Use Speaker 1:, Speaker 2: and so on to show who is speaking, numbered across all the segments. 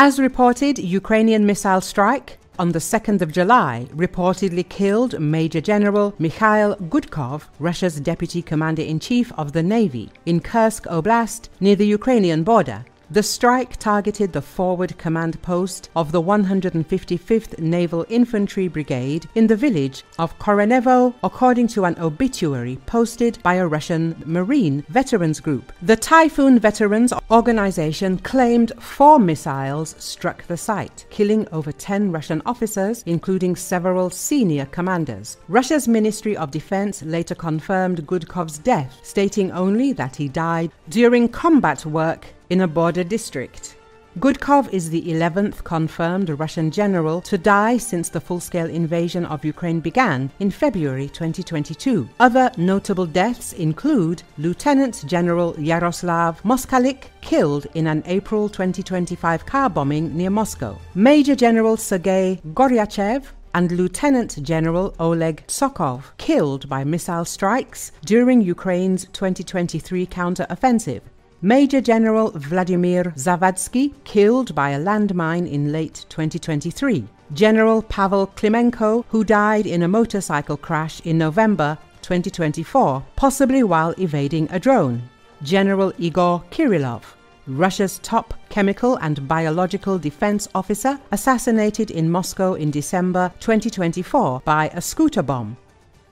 Speaker 1: As reported, Ukrainian missile strike on the 2nd of July reportedly killed Major General Mikhail Gudkov, Russia's deputy commander-in-chief of the Navy, in Kursk Oblast near the Ukrainian border. The strike targeted the forward command post of the 155th Naval Infantry Brigade in the village of Korenevo, according to an obituary posted by a Russian Marine veterans group. The Typhoon Veterans Organization claimed 4 missiles struck the site, killing over 10 Russian officers, including several senior commanders. Russia's Ministry of Defense later confirmed Gudkov's death, stating only that he died during combat work in a border district. Gudkov is the 11th confirmed Russian general to die since the full-scale invasion of Ukraine began in February 2022. Other notable deaths include Lieutenant General Yaroslav Moskalik, killed in an April 2025 car bombing near Moscow, Major General Sergei Goryachev and Lieutenant General Oleg Tsokov, killed by missile strikes during Ukraine's 2023 counteroffensive, Major General Vladimir Zavadsky, killed by a landmine in late 2023. General Pavel Klimenko, who died in a motorcycle crash in November 2024, possibly while evading a drone. General Igor Kirillov, Russia's top chemical and biological defense officer, assassinated in Moscow in December 2024 by a scooter bomb.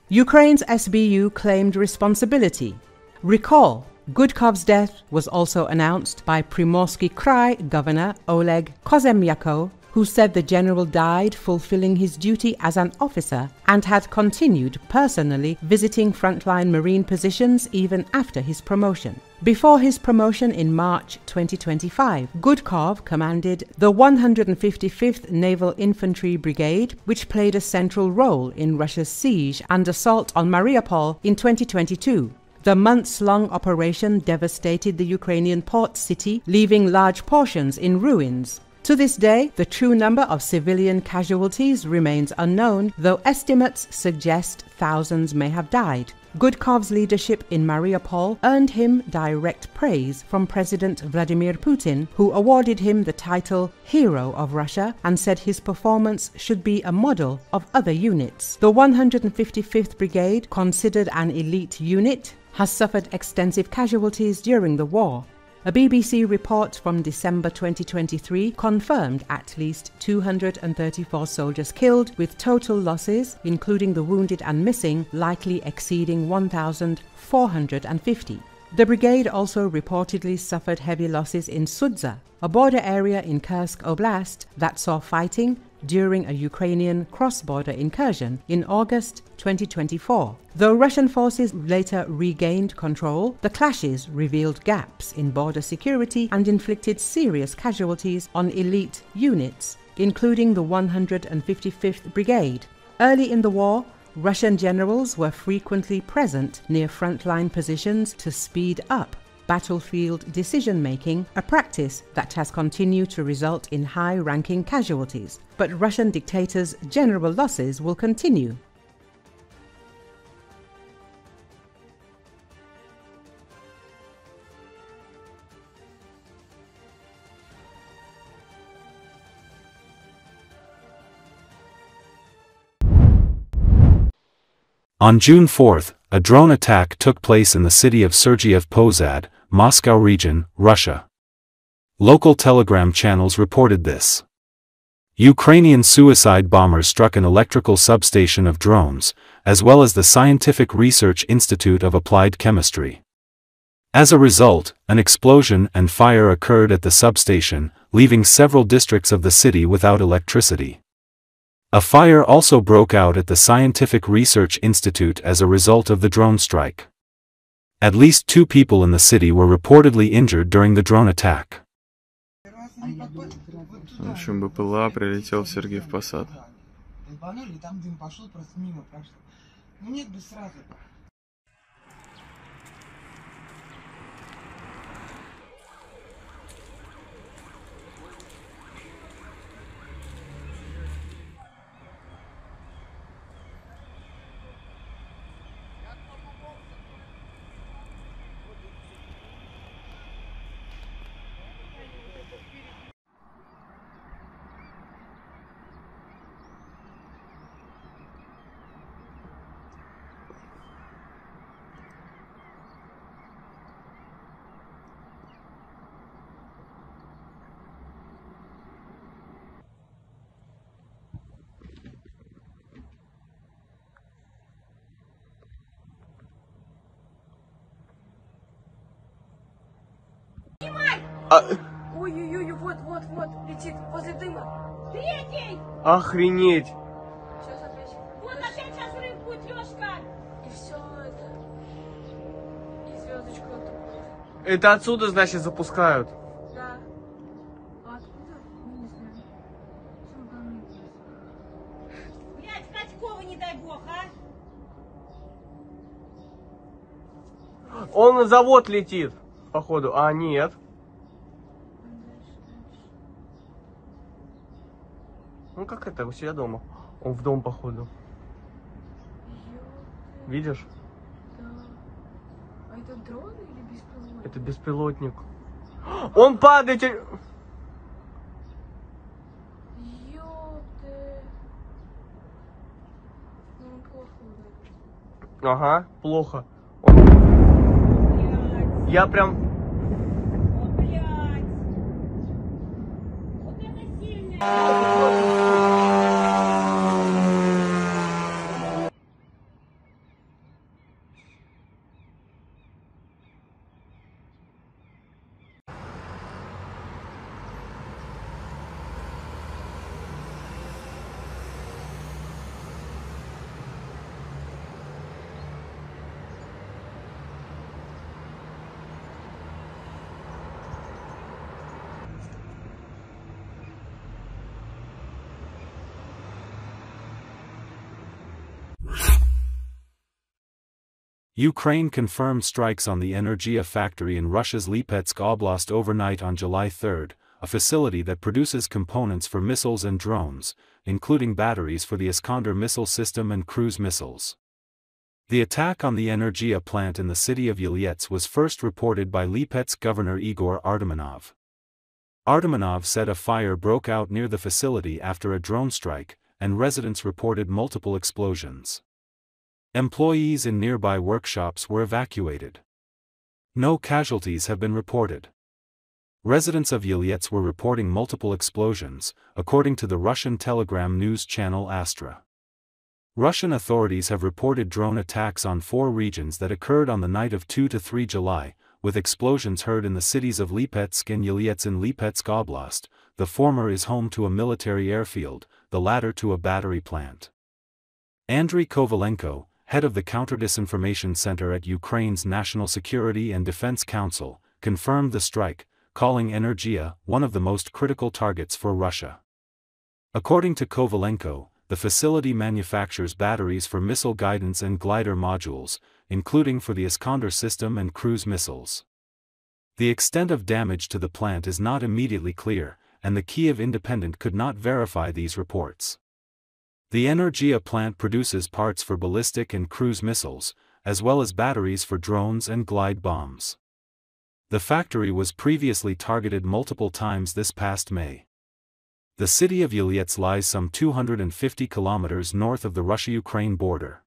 Speaker 1: Ukraine's SBU claimed responsibility. Recall, Gudkov's death was also announced by Primorsky Krai Governor Oleg Kozemyako, who said the general died fulfilling his duty as an officer and had continued personally visiting frontline Marine positions even after his promotion. Before his promotion in March 2025, Gudkov commanded the 155th Naval Infantry Brigade, which played a central role in Russia's siege and assault on Mariupol in 2022. The months-long operation devastated the Ukrainian port city, leaving large portions in ruins. To this day, the true number of civilian casualties remains unknown, though estimates suggest thousands may have died. Gudkov's leadership in Mariupol earned him direct praise from President Vladimir Putin, who awarded him the title Hero of Russia and said his performance should be a model of other units. The 155th Brigade, considered an elite unit, has suffered extensive casualties during the war. A BBC report from December 2023 confirmed at least 234 soldiers killed, with total losses, including the wounded and missing, likely exceeding 1,450. The brigade also reportedly suffered heavy losses in Sudza, a border area in Kursk Oblast that saw fighting during a Ukrainian cross-border incursion in August 2024. Though Russian forces later regained control, the clashes revealed gaps in border security and inflicted serious casualties on elite units, including the 155th Brigade. Early in the war, Russian generals were frequently present near frontline positions to speed up battlefield decision-making, a practice that has continued to result in high-ranking casualties. But Russian dictators' general losses will continue.
Speaker 2: On June 4th, a drone attack took place in the city of Sergiev Posad, Moscow region, Russia. Local telegram channels reported this. Ukrainian suicide bombers struck an electrical substation of drones, as well as the Scientific Research Institute of Applied Chemistry. As a result, an explosion and fire occurred at the substation, leaving several districts of the city without electricity. A fire also broke out at the Scientific Research Institute as a result of the drone strike. At least 2 people in the city were reportedly injured during the drone attack.
Speaker 3: В общем, БПЛА прилетел в Сергиев Посад.
Speaker 4: Ой-ой-ой, вот, летит возле дыма. Третий!
Speaker 5: Охренеть!
Speaker 4: Сейчас опять. Вот опять сейчас рыб будет, Лёшка! И все это. И звездочку вот.
Speaker 5: Это отсюда, значит, запускают.
Speaker 4: Да. А откуда? Ну, не знаю. Что там? Блядь, Катькова, не дай бог, а?
Speaker 5: Он на завод летит, походу. А, нет. Ну как это, у себя дома? Он в дом, походу. Видишь?
Speaker 4: Да. А это дрон или беспилотник?
Speaker 5: Это беспилотник. Он падает!
Speaker 4: Ёпты. Ну, он плохо ударил.
Speaker 5: Ага, плохо.
Speaker 4: Блядь.
Speaker 5: Я прям...
Speaker 4: О, блядь. Вот это сильно.
Speaker 2: Ukraine confirmed strikes on the Energia factory in Russia's Lipetsk Oblast overnight on July 3, a facility that produces components for missiles and drones, including batteries for the Iskander missile system and cruise missiles. The attack on the Energia plant in the city of Yelets was first reported by Lipetsk Governor Igor Artemonov. Artemonov said a fire broke out near the facility after a drone strike, and residents reported multiple explosions. Employees in nearby workshops were evacuated. No casualties have been reported. Residents of Yelets were reporting multiple explosions, according to the Russian Telegram news channel Astra. Russian authorities have reported drone attacks on 4 regions that occurred on the night of 2 to 3 July, with explosions heard in the cities of Lipetsk and Yelets in Lipetsk Oblast. The former is home to a military airfield, the latter to a battery plant. Andriy Kovalenko, head of the Counter-Disinformation Center at Ukraine's National Security and Defense Council, confirmed the strike, calling Energia one of the most critical targets for Russia. According to Kovalenko, the facility manufactures batteries for missile guidance and glider modules, including for the Iskander system and cruise missiles. The extent of damage to the plant is not immediately clear, and the Kiev Independent could not verify these reports. The Energia plant produces parts for ballistic and cruise missiles, as well as batteries for drones and glide bombs. The factory was previously targeted multiple times this past May. The city of Yelets lies some 250 kilometers north of the Russia-Ukraine border.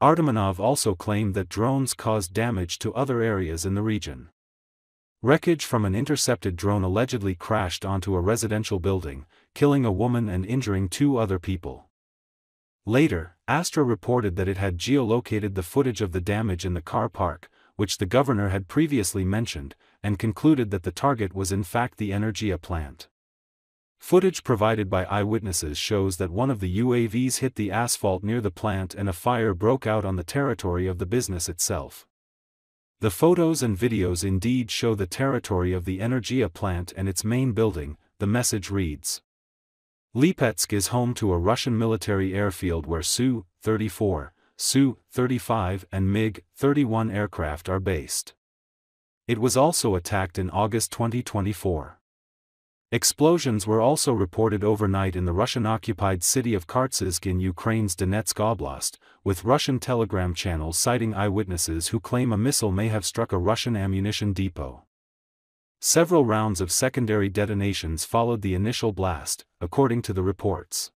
Speaker 2: Artemonov also claimed that drones caused damage to other areas in the region. Wreckage from an intercepted drone allegedly crashed onto a residential building, killing a woman and injuring 2 other people. Later, Astra reported that it had geolocated the footage of the damage in the car park, which the governor had previously mentioned, and concluded that the target was in fact the Energia plant. Footage provided by eyewitnesses shows that one of the UAVs hit the asphalt near the plant and a fire broke out on the territory of the business itself. The photos and videos indeed show the territory of the Energia plant and its main building. The message reads: Lipetsk is home to a Russian military airfield where Su-34, Su-35 and MiG-31 aircraft are based. It was also attacked in August 2024. Explosions were also reported overnight in the Russian-occupied city of Kharkiv in Ukraine's Donetsk Oblast, with Russian telegram channels citing eyewitnesses who claim a missile may have struck a Russian ammunition depot. Several rounds of secondary detonations followed the initial blast, according to the reports.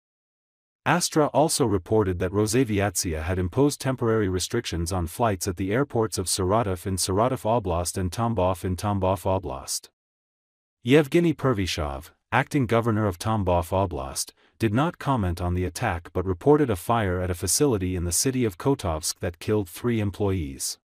Speaker 2: Astra also reported that Rosaviatsia had imposed temporary restrictions on flights at the airports of Saratov in Saratov Oblast and Tambov in Tambov Oblast. Yevgeny Pervyshov, acting governor of Tambov Oblast, did not comment on the attack but reported a fire at a facility in the city of Kotovsk that killed 3 employees.